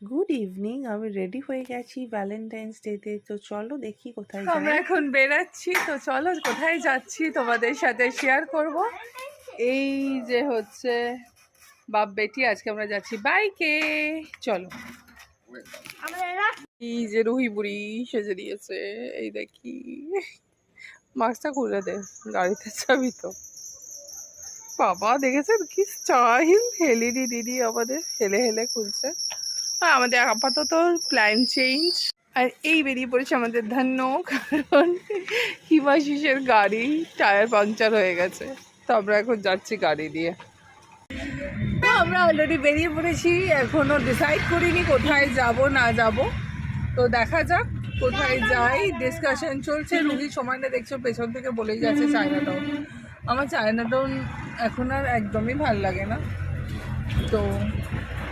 Good evening. আমি ready হয়ে গেছি ভ্যালেন্টাইন্স ডেতে। তো চলো দেখি কোথায় যাই। আমরা এখন বেরাচ্ছি, তো চলো কোথায় যাচ্ছি তোমাদের সাথে শেয়ার করব। এই যে হচ্ছে বাপ বেটি, আজকে আমরা যাচ্ছি বাইকে। চলো। এই যে রুহি বুড়ি সেজে দিয়েছে, এই দেখি। মাস্কটা খুলে দে, গাড়িতে চাবি তো। বাবা দেখেছেন কি স্টাইল, হেলিনি দিদি আমাদের হেলে হেলে খুলছে। আর আমাদের আপাতত প্ল্যান চেঞ্জ। আর এই বেরিয়ে পড়েছে আমাদের ধন্য, কারণ হিমাশিসের গাড়ি টায়ার পাংচার হয়ে গেছে। তো আমরা এখন যাচ্ছি গাড়ি দিয়ে। তো আমরা অলরেডি বেরিয়ে পড়েছি, এখনো ডিসাইড করিনি কোথায় যাব না যাব। তো দেখা যাক কোথায় যাই, ডিসকাশন চলছে। রুহি সময়টা দেখছো পেছন থেকে বলেই যাচ্ছে চায়না টাউন। আমার চায়না টাউন এখন আর একদমই ভাল লাগে না। তো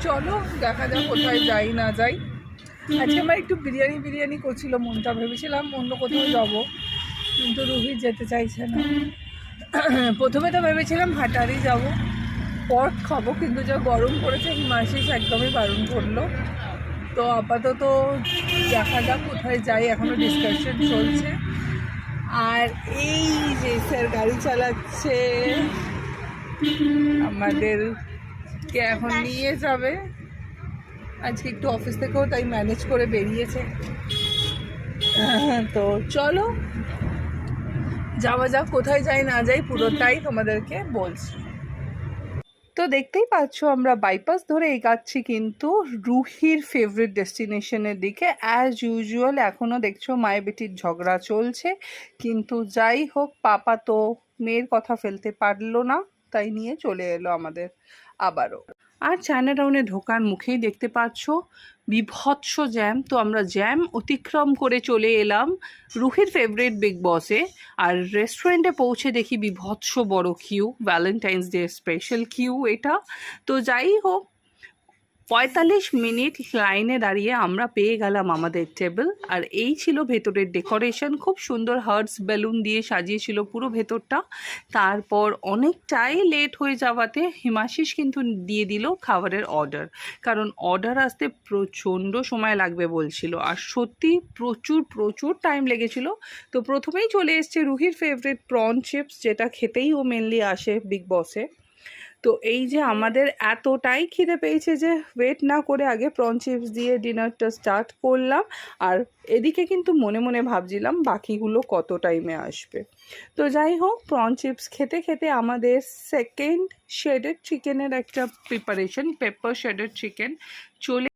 চলো দেখা যাক কোথায় যাই না যাই। আজকে আমার একটু বিরিয়ানি করছিল মনটা, ভেবেছিলাম অন্য কোথাও যাবো, কিন্তু রুহি যেতে চাইছে না। প্রথমে তো ভেবেছিলাম ভাটারি যাব, পট খাবো, কিন্তু যা গরম পড়েছে হিমাশিস একদমই বারণ করলো। তো আপাতত দেখা যাক কোথায় যাই, এখনো ডিসকাশন চলছে। আর এই যে স্যার গাড়ি চালাচ্ছে, আমাদেরকে এখন নিয়ে যাবে। আজকে একটু অফিস থেকেও তাই ম্যানেজ করে বেরিয়েছে। তো চলো যাওয়া যাক, কোথায় যাই না যাই পুরোটাই তোমাদেরকে বলছি। তো দেখতেই পাচ্ছ আমরা বাইপাস ধরে এগাচ্ছি কিন্তু রুহির ফেভারিট ডেস্টিনেশনের দিকে। অ্যাজ ইউজুয়াল এখনও দেখছো মায়ের বেটির ঝগড়া চলছে, কিন্তু যাই হোক পাপা তো মেয়ের কথা ফেলতে পারলো না, তাই নিয়ে চলে এলো আমাদের আবারও। আর চায়না টাউনে ঢোকার মুখেই দেখতে পাচ্ছ বিভৎস জ্যাম। তো আমরা জ্যাম অতিক্রম করে চলে এলাম রুহির ফেভারিট বিগ বসে। আর রেস্টুরেন্টে পৌঁছে দেখি বিভৎস বড় queue, Valentine's day special queue এটা। তো যাই হোক 45 মিনিট লাইনে দাঁড়িয়ে আমরা পেয়ে গেলাম আমাদের টেবিল। আর এই ছিল ভেতরের ডেকোরেশন, খুব সুন্দর হার্টস বেলুন দিয়ে সাজিয়েছিল পুরো ভেতরটা। তারপর অনেকটাই লেট হয়ে যাওয়াতে হিমাশিস কিন্তু দিয়ে দিল খাবারের অর্ডার, কারণ অর্ডার আসতে প্রচণ্ড সময় লাগবে বলছিল। আর সত্যি প্রচুর প্রচুর টাইম লেগেছিল। তো প্রথমেই চলে এসছে রুহির ফেভারিট প্রন চিপস, যেটা খেতেই ও মেনলি আসে বিগ বসে। তো এই যে আমাদের এতটাই খিদে পেয়েছে যে ওয়েট না করে আগে প্রন চিপস দিয়ে ডিনারটা স্টার্ট করলাম। আর এদিকে কিন্তু মনে মনে ভাবছিলাম বাকিগুলো কত টাইমে আসবে। তো যাই হোক প্রন চিপস খেতে খেতে আমাদের সেকেন্ড শেডেড চিকেনের একটা প্রিপারেশন, পেপার শেডেড চিকেন চলে